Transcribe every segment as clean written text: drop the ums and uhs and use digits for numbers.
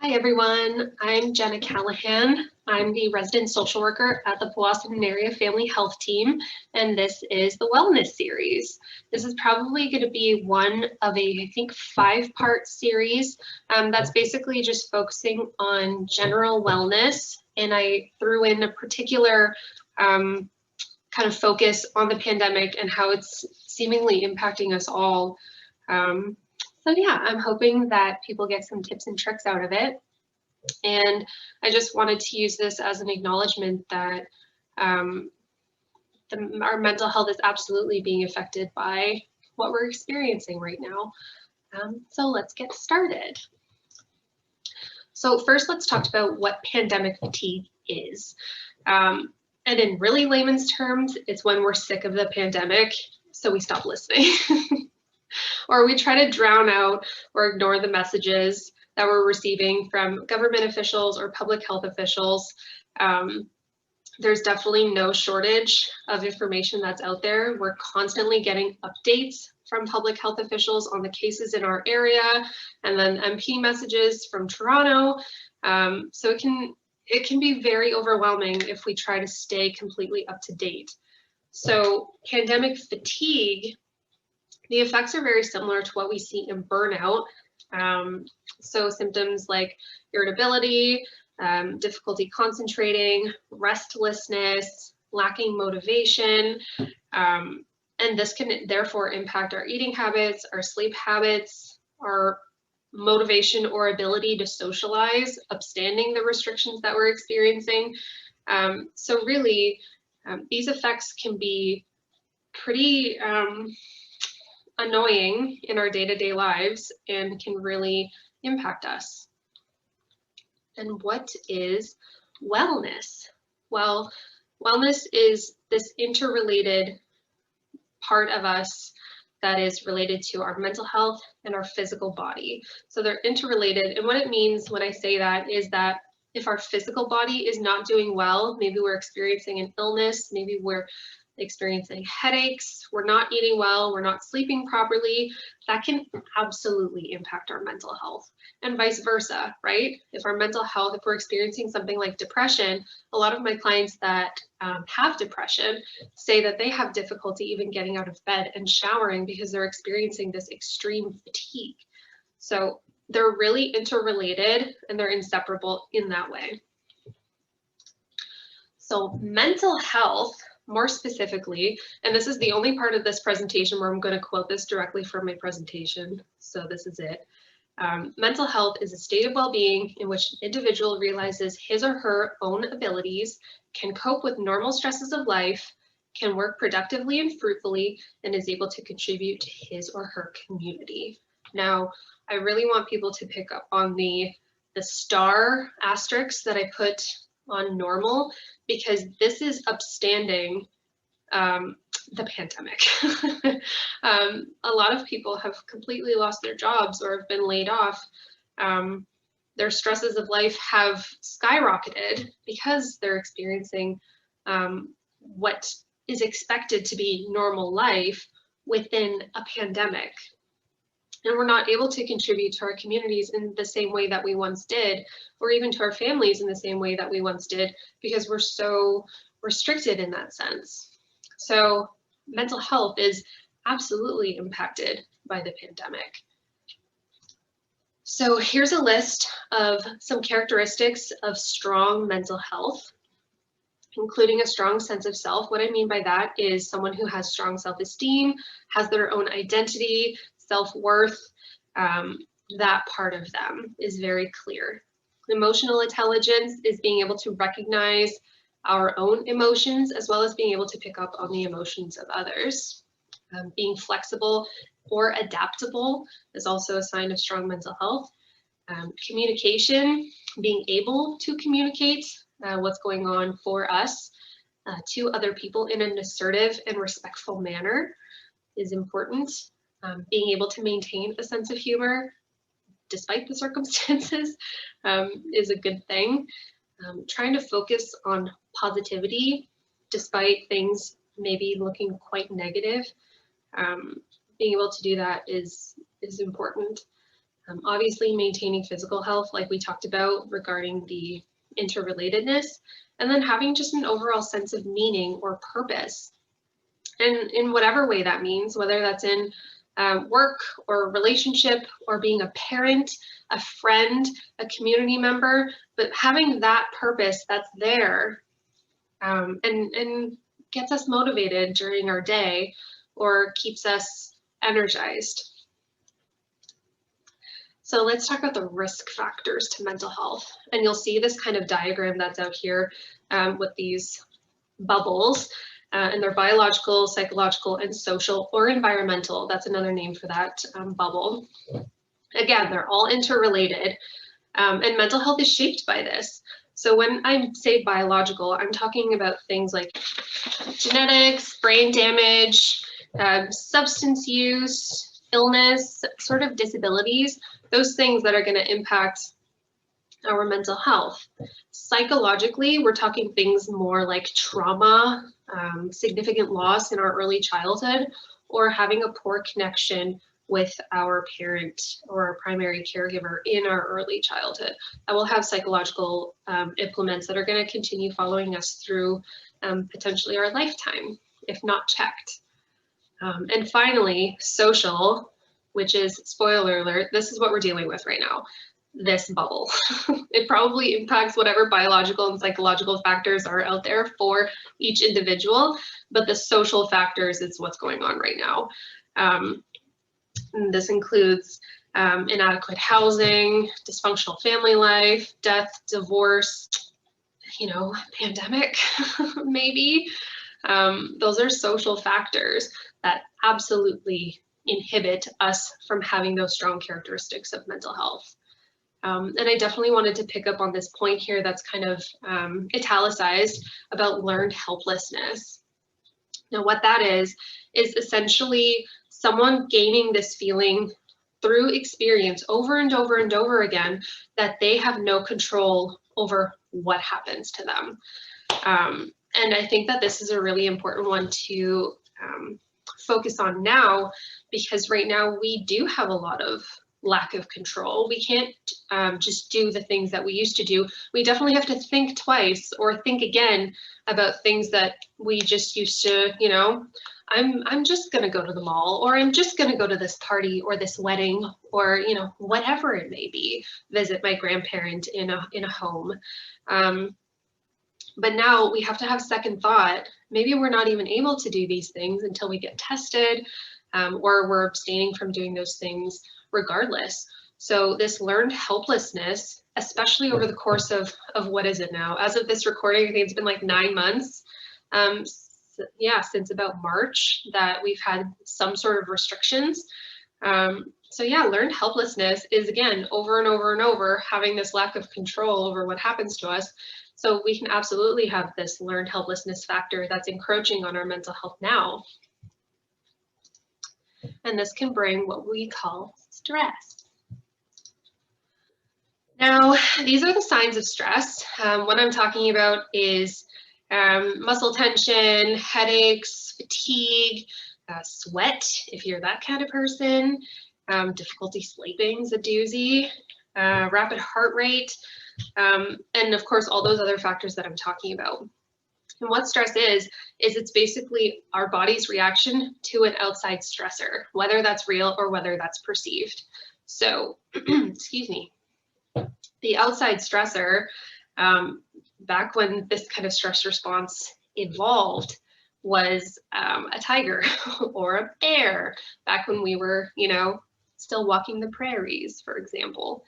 Hi everyone, I'm Jenna Callahan. I'm the resident social worker at the Powassan Area Family Health Team, and this is the Wellness Series. This is probably going to be one of I think, 5-part series that's basically just focusing on general wellness, and I threw in a particular kind of focus on the pandemic and how it's seemingly impacting us all. So yeah, I'm hoping that people get some tips and tricks out of it. And I just wanted to use this as an acknowledgement that our mental health is absolutely being affected by what we're experiencing right now. So let's get started. So first, let's talk about what pandemic fatigue is. And in really layman's terms, it's when we're sick of the pandemic, so we stop listening. Or we try to drown out or ignore the messages that we're receiving from government officials or public health officials. There's definitely no shortage of information that's out there. We're constantly getting updates from public health officials on the cases in our area, and then MP messages from Toronto. So it can be very overwhelming if we try to stay completely up to date. So pandemic fatigue, the effects are very similar to what we see in burnout. So symptoms like irritability, difficulty concentrating, restlessness, lacking motivation, and this can therefore impact our eating habits, our sleep habits, our motivation or ability to socialize, upstanding the restrictions that we're experiencing. So really, these effects can be pretty annoying in our day-to-day lives and can really impact us. And what is wellness? Well, wellness is this interrelated part of us that is related to our mental health and our physical body. So they're interrelated. And what it means when I say that is that if our physical body is not doing well, maybe we're experiencing an illness, maybe we're experiencing headaches, we're not eating well, we're not sleeping properly, that can absolutely impact our mental health, and vice versa, right? If our mental health, if we're experiencing something like depression, a lot of my clients that have depression say that they have difficulty even getting out of bed and showering because they're experiencing this extreme fatigue. So they're really interrelated and they're inseparable in that way. So mental health, more specifically, and this is the only part of this presentation where I'm going to quote this directly from my presentation, so this is it. Mental health is a state of well-being in which an individual realizes his or her own abilities, can cope with normal stresses of life, can work productively and fruitfully, and is able to contribute to his or her community. Now, I really want people to pick up on the star asterisks that I put on normal, because this is upstanding the pandemic. A lot of people have completely lost their jobs or have been laid off. Their stresses of life have skyrocketed because they're experiencing what is expected to be normal life within a pandemic. And we're not able to contribute to our communities in the same way that we once did, or even to our families in the same way that we once did, because we're so restricted in that sense. So mental health is absolutely impacted by the pandemic. So here's a list of some characteristics of strong mental health, including a strong sense of self. What I mean by that is someone who has strong self-esteem, has their own identity, self-worth, that part of them is very clear. Emotional intelligence is being able to recognize our own emotions as well as being able to pick up on the emotions of others. Being flexible or adaptable is also a sign of strong mental health. Communication, being able to communicate what's going on for us to other people in an assertive and respectful manner is important. Being able to maintain a sense of humor despite the circumstances is a good thing. Trying to focus on positivity despite things maybe looking quite negative. Being able to do that is important. Obviously, maintaining physical health, like we talked about regarding the interrelatedness, and then having just an overall sense of meaning or purpose. And in whatever way that means, whether that's in work or relationship or being a parent, a friend, a community member, but having that purpose that's there and gets us motivated during our day or keeps us energized. So let's talk about the risk factors to mental health. And you'll see this kind of diagram that's out here with these bubbles. And they're biological, psychological, and social or environmental. That's another name for that bubble. Again, they're all interrelated. And mental health is shaped by this. So when I say biological, I'm talking about things like genetics, brain damage, substance use, illness, sort of disabilities, those things that are going to impact our mental health. Psychologically, we're talking things more like trauma, significant loss in our early childhood, or having a poor connection with our parent or our primary caregiver in our early childhood. That will have psychological implements that are going to continue following us through potentially our lifetime, if not checked. And finally, social, which is, spoiler alert, this is what we're dealing with right now. This bubble. It probably impacts whatever biological and psychological factors are out there for each individual, but the social factors is what's going on right now. And this includes inadequate housing, dysfunctional family life, death, divorce, pandemic, maybe. Those are social factors that absolutely inhibit us from having those strong characteristics of mental health. And I definitely wanted to pick up on this point here that's kind of italicized about learned helplessness. Now, what that is essentially someone gaining this feeling through experience over and over and over again that they have no control over what happens to them. And I think that this is a really important one to focus on now, because right now we do have a lot of lack of control. We can't just do the things that we used to do. We definitely have to think twice or think again about things that we just used to, I'm just going to go to the mall, or I'm just going to go to this party or this wedding, or, whatever it may be, visit my grandparent in a home. But now we have to have second thought. Maybe we're not even able to do these things until we get tested, or we're abstaining from doing those things regardless. So this learned helplessness, especially over the course of what is it now? As of this recording, I think it's been like 9 months. Since about March that we've had some sort of restrictions. So yeah, learned helplessness is, again, over and over and over, having this lack of control over what happens to us. So we can absolutely have this learned helplessness factor that's encroaching on our mental health now. And this can bring what we call stress. Now, these are the signs of stress. What I'm talking about is muscle tension, headaches, fatigue, sweat, if you're that kind of person, difficulty sleeping is a doozy, rapid heart rate, and of course, all those other factors that I'm talking about. And what stress is it's basically our body's reaction to an outside stressor, whether that's real or whether that's perceived. So, excuse me, the outside stressor, back when this kind of stress response evolved, was a tiger or a bear, back when we were, still walking the prairies, for example.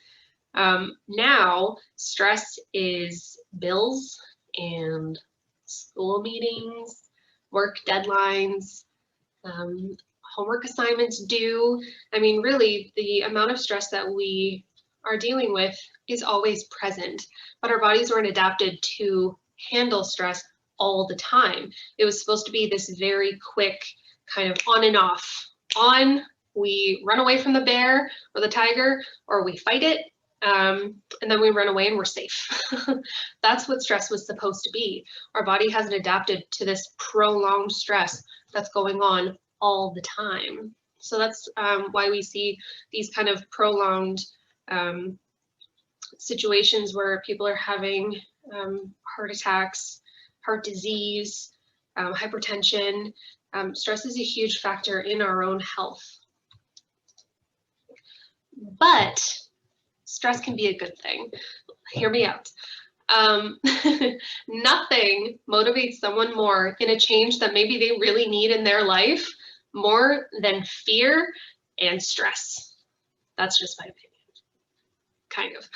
Now, stress is bills and school meetings, work deadlines, homework assignments due. I mean, really, the amount of stress that we are dealing with is always present, but our bodies weren't adapted to handle stress all the time. It was supposed to be this very quick kind of on and off. On, we run away from the bear or the tiger, or we fight it, and then we run away and we're safe. That's what stress was supposed to be. Our body hasn't adapted to this prolonged stress that's going on all the time. So that's why we see these kind of prolonged situations where people are having heart attacks, heart disease, hypertension. Stress is a huge factor in our own health. But stress can be a good thing. Hear me out. Nothing motivates someone more in a change that maybe they really need in their life more than fear and stress. That's just my opinion, kind of.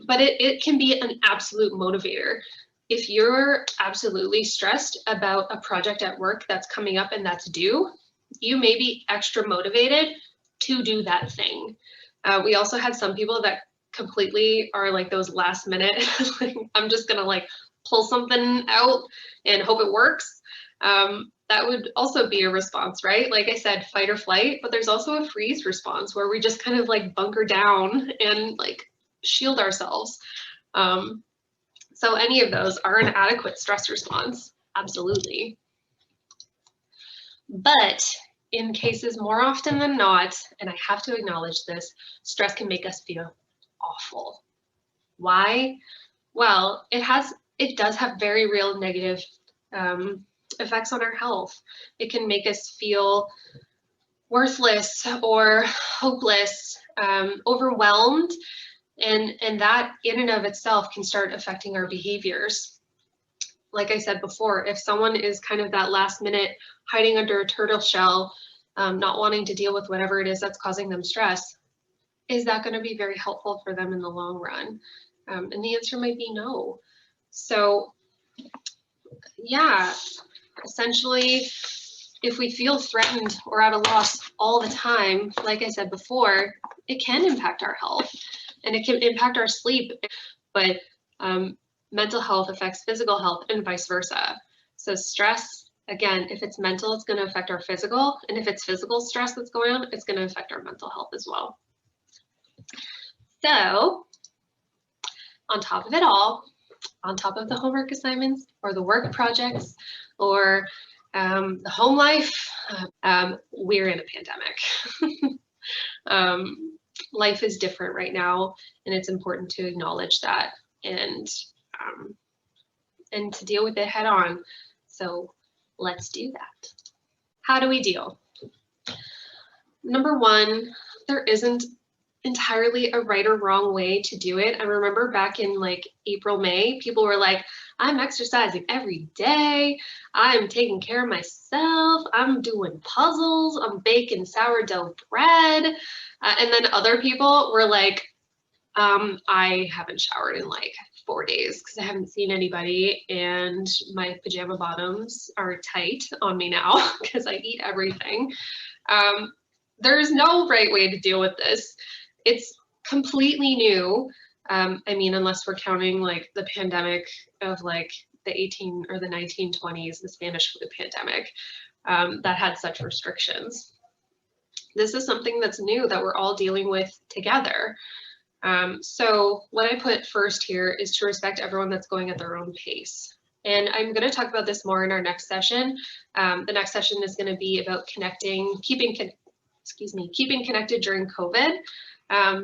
But it can be an absolute motivator. If you're absolutely stressed about a project at work that's coming up and that's due, you may be extra motivated to do that thing. We also had some people that completely are like those last minute, like, I'm just gonna like pull something out and hope it works. That would also be a response, right? Like I said, fight or flight, but there's also a freeze response where we just kind of like bunker down and like shield ourselves. So any of those are an adequate stress response, absolutely. But in cases more often than not, and I have to acknowledge this, stress can make us feel awful. Why? Well, it does have very real negative effects on our health. It can make us feel worthless or hopeless, overwhelmed, and that in and of itself can start affecting our behaviors. Like I said before, if someone is kind of that last minute hiding under a turtle shell, not wanting to deal with whatever it is that's causing them stress, is that going to be very helpful for them in the long run? And the answer might be no. So yeah, essentially, if we feel threatened or at a loss all the time, like I said before, it can impact our health and it can impact our sleep, but mental health affects physical health and vice versa. So stress, again, if it's mental, it's going to affect our physical, and if it's physical stress that's going on, it's going to affect our mental health as well. So on top of it all, on top of the homework assignments or the work projects or the home life, we're in a pandemic. Life is different right now, and it's important to acknowledge that and to deal with it head on. So let's do that. How do we deal? Number one, there isn't entirely a right or wrong way to do it. I remember back in like April, May, people were like, I'm exercising every day. I'm taking care of myself. I'm doing puzzles. I'm baking sourdough bread. And then other people were like, I haven't showered in like 4 days because I haven't seen anybody, and my pajama bottoms are tight on me now because I eat everything. There's no right way to deal with this. It's completely new. I mean, unless we're counting like the pandemic of like the 18 or the 1920s, the Spanish flu pandemic, that had such restrictions. This is something that's new that we're all dealing with together. So what I put first here is to respect everyone that's going at their own pace. And I'm going to talk about this more in our next session. The next session is going to be about keeping connected during COVID,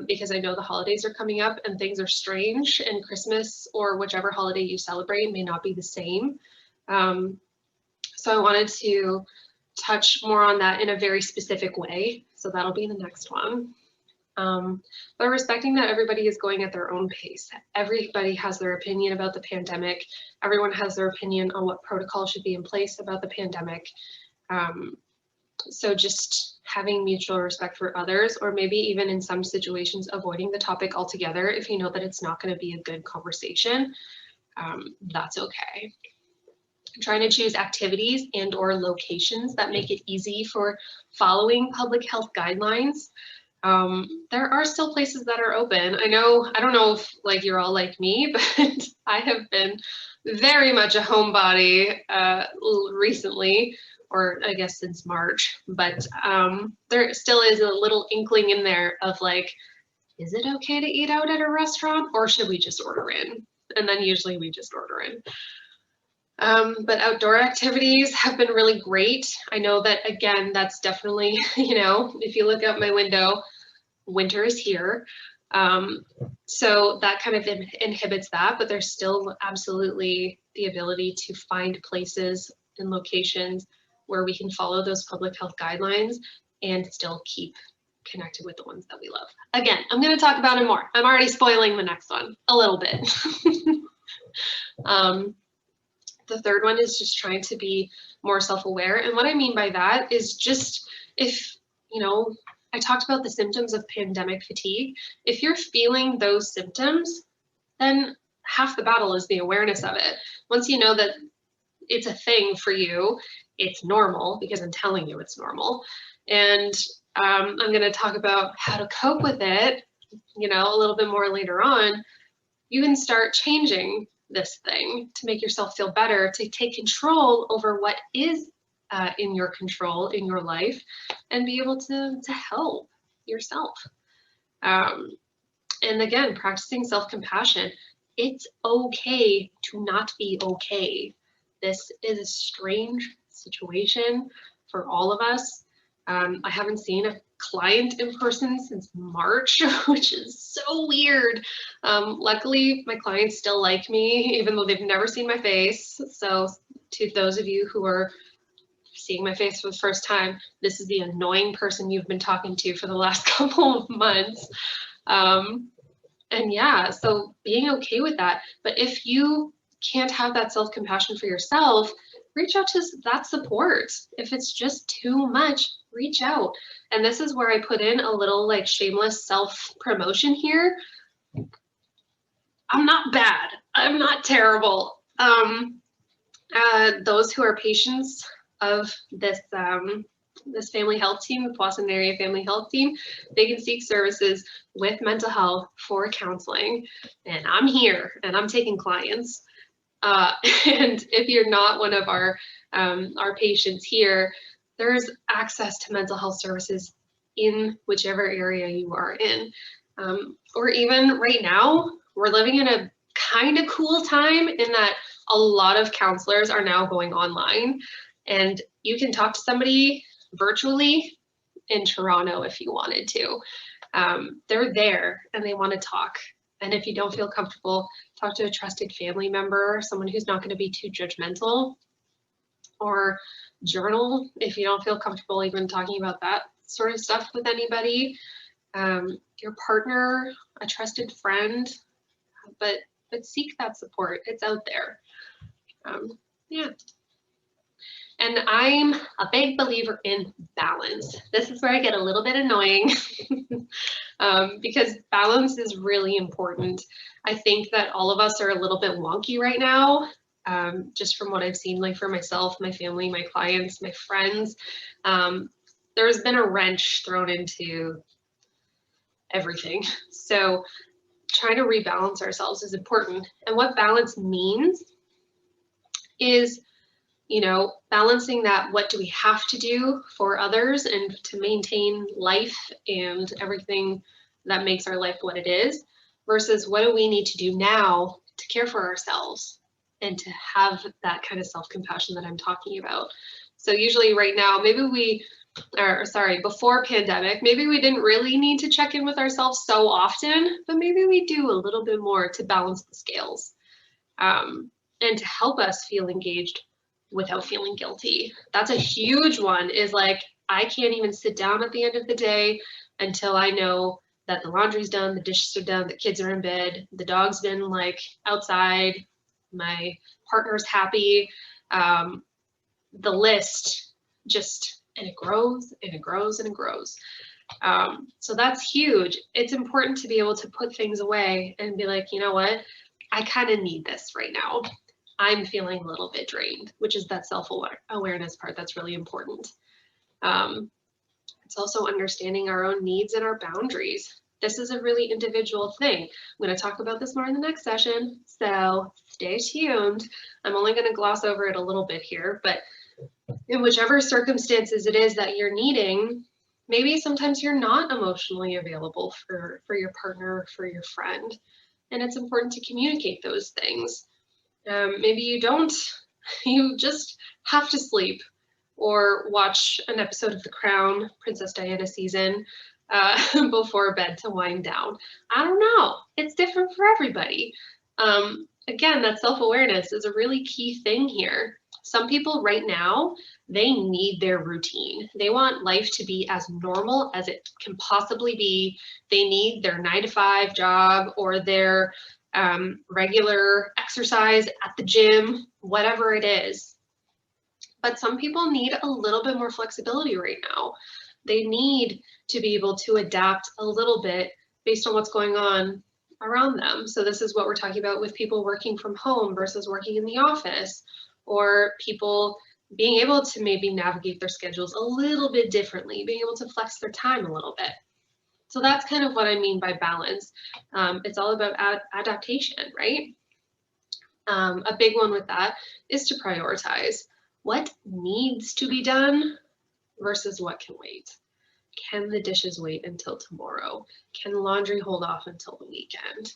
because I know the holidays are coming up and things are strange, and Christmas or whichever holiday you celebrate may not be the same. So I wanted to touch more on that in a very specific way. So that'll be the next one. But respecting that everybody is going at their own pace. Everybody has their opinion about the pandemic. Everyone has their opinion on what protocol should be in place about the pandemic. So just having mutual respect for others, or maybe even in some situations avoiding the topic altogether if you know that it's not going to be a good conversation, that's okay. Trying to choose activities and or locations that make it easy for following public health guidelines. There are still places that are open. I don't know if like you're all like me, but I have been very much a homebody recently, or I guess since March, but there still is a little inkling in there of like, is it okay to eat out at a restaurant, or should we just order in? And then usually we just order in. But outdoor activities have been really great. I know that, again, that's definitely, if you look out my window, winter is here. So that kind of inhibits that, but there's still absolutely the ability to find places and locations where we can follow those public health guidelines and still keep connected with the ones that we love. Again, I'm going to talk about it more. I'm already spoiling the next one a little bit. The third one is just trying to be more self-aware. And what I mean by that is just if, I talked about the symptoms of pandemic fatigue. If you're feeling those symptoms, then half the battle is the awareness of it. Once you know that it's a thing for you, it's normal because I'm telling you it's normal. And I'm going to talk about how to cope with it, a little bit more later on. You can start changing this thing to make yourself feel better, to take control over what is in your control in your life and be able to help yourself. And again, practicing self-compassion. It's okay to not be okay. This is a strange situation for all of us. I haven't seen a client in person since March, which is so weird. Luckily, my clients still like me, even though they've never seen my face. So to those of you who are seeing my face for the first time, this is the annoying person you've been talking to for the last couple of months. And yeah, so being okay with that. But if you can't have that self-compassion for yourself, reach out to that support. If it's just too much, reach out. And this is where I put in a little like shameless self-promotion here. I'm not bad. I'm not terrible. Those who are patients of this this family health team, the Powassan Area Family Health Team, they can seek services with mental health for counseling. And I'm here and I'm taking clients. And if you're not one of our patients here, there's access to mental health services in whichever area you are in. Or even right now, we're living in a kind of cool time in that a lot of counselors are now going online, and you can talk to somebody virtually in Toronto if you wanted to. They're there and they want to talk. And if you don't feel comfortable, talk to a trusted family member, someone who's not going to be too judgmental, or journal if you don't feel comfortable even talking about that sort of stuff with anybody. Your partner, a trusted friend, but seek that support. It's out there. Yeah. And I'm a big believer in balance. This is where I get a little bit annoying because balance is really important. I think that all of us are a little bit wonky right now, just from what I've seen, like for myself, my family, my clients, my friends. There's been a wrench thrown into everything. So trying to rebalance ourselves is important. And what balance means is, balancing that, what do we have to do for others and to maintain life and everything that makes our life what it is, versus what do we need to do now to care for ourselves and to have that kind of self-compassion that I'm talking about. So usually right now, before pandemic, maybe we didn't really need to check in with ourselves so often, but maybe we do a little bit more to balance the scales, and to help us feel engaged without feeling guilty. That's a huge one, is like, I can't even sit down at the end of the day until I know that the laundry's done, the dishes are done, the kids are in bed, the dog's been like outside, my partner's happy. The list just, and it grows and it grows and it grows. So that's huge. It's important to be able to put things away and be like, you know what? I kind of need this right now. I'm feeling a little bit drained, which is that self-awareness part that's really important. It's also understanding our own needs and our boundaries. This is a really individual thing. I'm going to talk about this more in the next session, so stay tuned. I'm only going to gloss over it a little bit here, but in whichever circumstances it is that you're needing, maybe sometimes you're not emotionally available for your partner, for your friend, and it's important to communicate those things. Maybe you don't You just have to sleep or watch an episode of The Crown, Princess Diana season, before bed to wind down. I don't know. It's different for everybody. Again, that self-awareness is a really key thing here. Some people right now, they need their routine. They want life to be as normal as it can possibly be. They need their 9-to-5 job or their regular exercise at the gym, whatever it is. But some people need a little bit more flexibility right now. They need to be able to adapt a little bit based on what's going on around them. So this is what we're talking about with people working from home versus working in the office, or people being able to maybe navigate their schedules a little bit differently, being able to flex their time a little bit. So that's kind of what I mean by balance. It's all about adaptation, right? A big one with that is to prioritize what needs to be done versus what can wait. Can the dishes wait until tomorrow? Can laundry hold off until the weekend?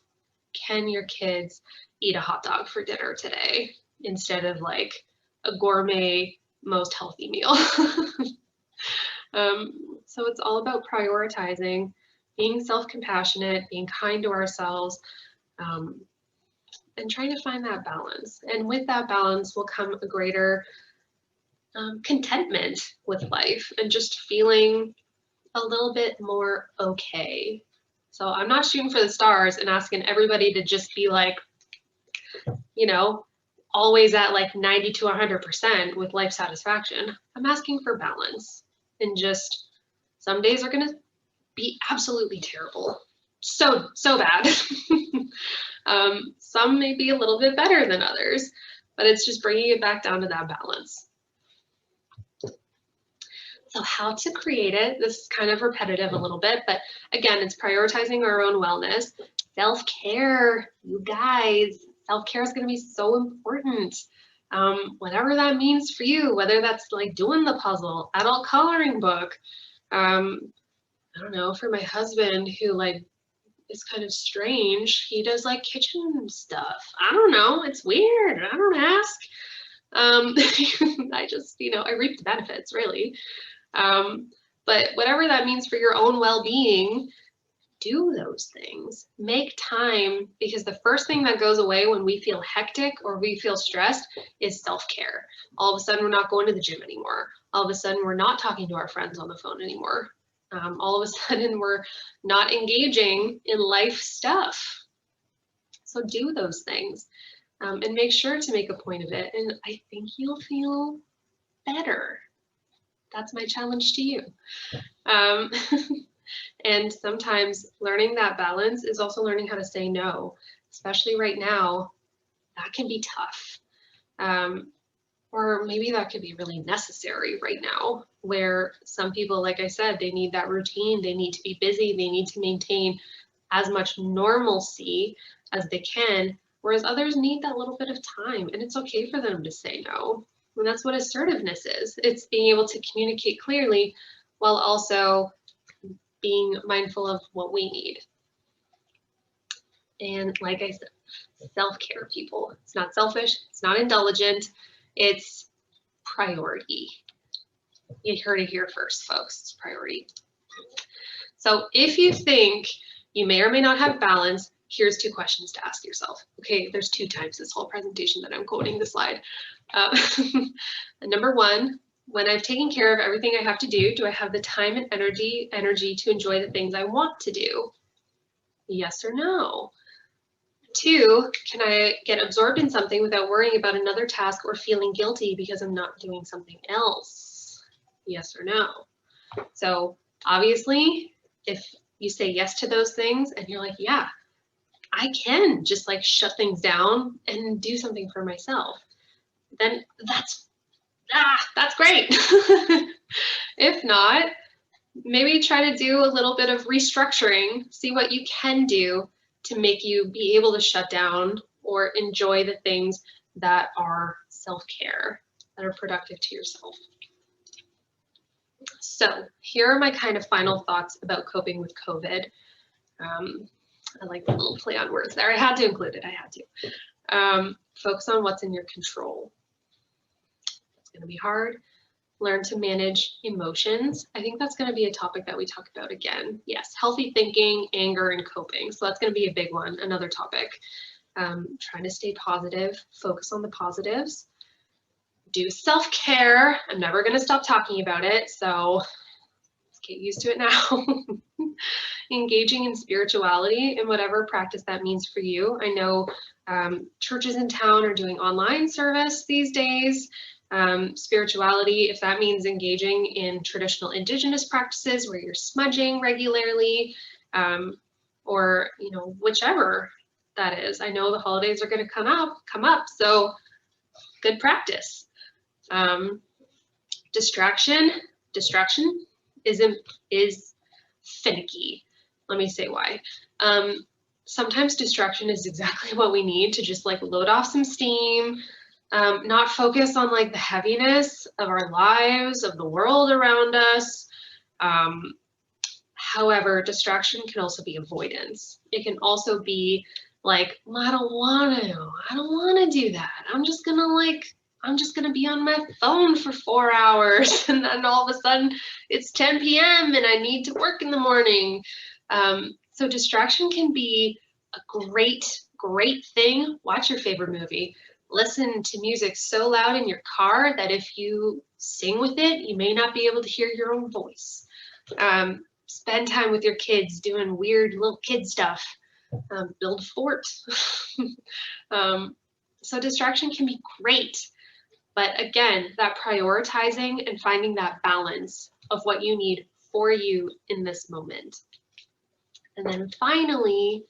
Can your kids eat a hot dog for dinner today instead of like a gourmet, most healthy meal? So it's all about prioritizing, being self-compassionate, being kind to ourselves, and trying to find that balance. And with that balance will come a greater contentment with life and just feeling a little bit more okay. So I'm not shooting for the stars and asking everybody to just be like, you know, always at like 90 to 100% with life satisfaction. I'm asking for balance, and just some days are going to be absolutely terrible. So bad. Some may be a little bit better than others, but it's just bringing it back down to that balance. So how to create it, this is kind of repetitive a little bit, but again, it's prioritizing our own wellness. Self-care, you guys, self-care is going to be so important. Whatever that means for you, whether that's like doing the puzzle, adult coloring book, I don't know, for my husband who like is kind of strange, he does like kitchen stuff. I don't know, it's weird, I don't ask. I just, I reap the benefits really. But whatever that means for your own well-being, do those things. Make time, because the first thing that goes away when we feel hectic or we feel stressed is self-care. All of a sudden, we're not going to the gym anymore. All of a sudden, we're not talking to our friends on the phone anymore. All of a sudden, we're not engaging in life stuff. So do those things, and make sure to make a point of it. And I think you'll feel better. That's my challenge to you. And sometimes learning that balance is also learning how to say no, especially right now. That can be tough. Or maybe that could be really necessary right now, where some people, like I said, they need that routine, they need to be busy, they need to maintain as much normalcy as they can, whereas others need that little bit of time, and it's okay for them to say no. And that's what assertiveness is. It's being able to communicate clearly while also being mindful of what we need. And like I said, self-care, people. It's not selfish, it's not indulgent, it's priority. You heard it here first, folks, it's priority. So if you think you may or may not have balance, here's 2 questions to ask yourself. Okay, there's 2 times this whole presentation that I'm quoting the slide. Number 1, when I've taken care of everything I have to do I have the time and energy to enjoy the things I want to do? Yes or no? 2, can I get absorbed in something without worrying about another task or feeling guilty because I'm not doing something else? Yes or no? So obviously, if you say yes to those things and you're like, yeah, I can just like shut things down and do something for myself, then that's great. If not, maybe try to do a little bit of restructuring, see what you can do to make you be able to shut down or enjoy the things that are self-care, that are productive to yourself. So here are my kind of final thoughts about coping with COVID. I like the little play on words there. I had to include it, I had to. Focus on what's in your control. going to be hard. Learn to manage emotions. I think that's going to be a topic that we talk about again. Yes, healthy thinking, anger, and coping. So that's going to be a big one, another topic. Trying to stay positive, focus on the positives. Do self-care. I'm never going to stop talking about it, so let's get used to it now. Engaging in spirituality in whatever practice that means for you. I know churches in town are doing online service these days. Spirituality, if that means engaging in traditional Indigenous practices where you're smudging regularly, or whichever that is. I know the holidays are going to come up, so good practice. Distraction is finicky. Let me say why. Sometimes distraction is exactly what we need to just like load off some steam, not focus on like the heaviness of our lives, of the world around us. However, distraction can also be avoidance. It can also be like, well, I don't want to do that. I'm just gonna be on my phone for 4 hours, and then all of a sudden it's 10 p.m. and I need to work in the morning. So distraction can be a great thing. Watch your favorite movie. Listen to music so loud in your car that if you sing with it, you may not be able to hear your own voice. Spend time with your kids doing weird little kid stuff. Build a fort. So distraction can be great. But again, that prioritizing and finding that balance of what you need for you in this moment. And then finally,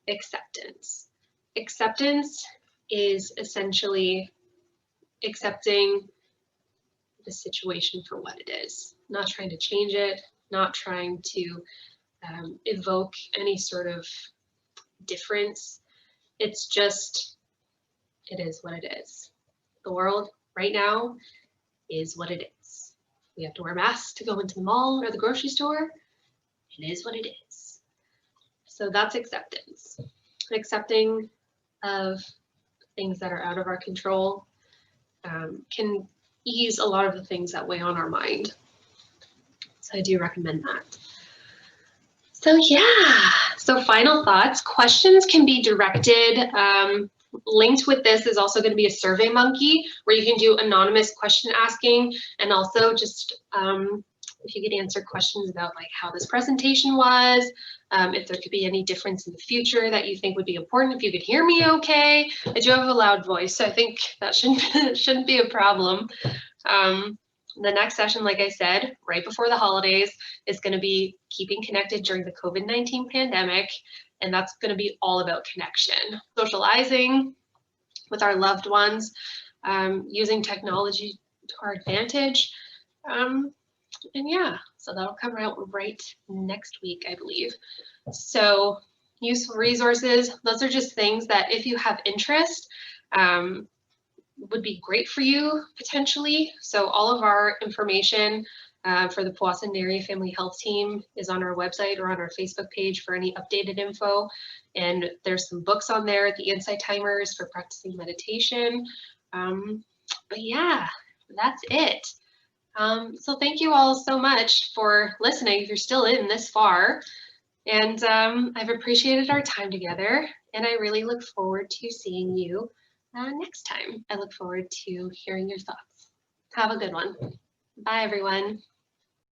acceptance. Acceptance is essentially accepting the situation for what it is, not trying to change it, not trying to evoke any sort of difference. It's just, it is what it is. The world right now is what it is. We have to wear masks to go into the mall or the grocery store. It is what it is. So that's acceptance. Accepting of things that are out of our control can ease a lot of the things that weigh on our mind. So I do recommend that. So yeah, so final thoughts. Questions can be directed. Linked with this is also going to be a Survey Monkey where you can do anonymous question asking, and also just if you could answer questions about like how this presentation was, if there could be any difference in the future that you think would be important, if you could hear me okay. I do have a loud voice, so I think that shouldn't be a problem. The next session, like I said, right before the holidays, is going to be keeping connected during the COVID-19 pandemic, and that's going to be all about connection, socializing with our loved ones, using technology to our advantage, and yeah, so that'll come out right next week, I believe. So useful resources, those are just things that if you have interest, would be great for you potentially. So all of our information for the Powassan Area Family Health Team is on our website or on our Facebook page for any updated info. And there's some books on there, the Insight Timers for practicing meditation. But yeah, that's it. So thank you all so much for listening if you're still in this far. And I've appreciated our time together, and I really look forward to seeing you next time. I look forward to hearing your thoughts. Have a good one. Bye, everyone.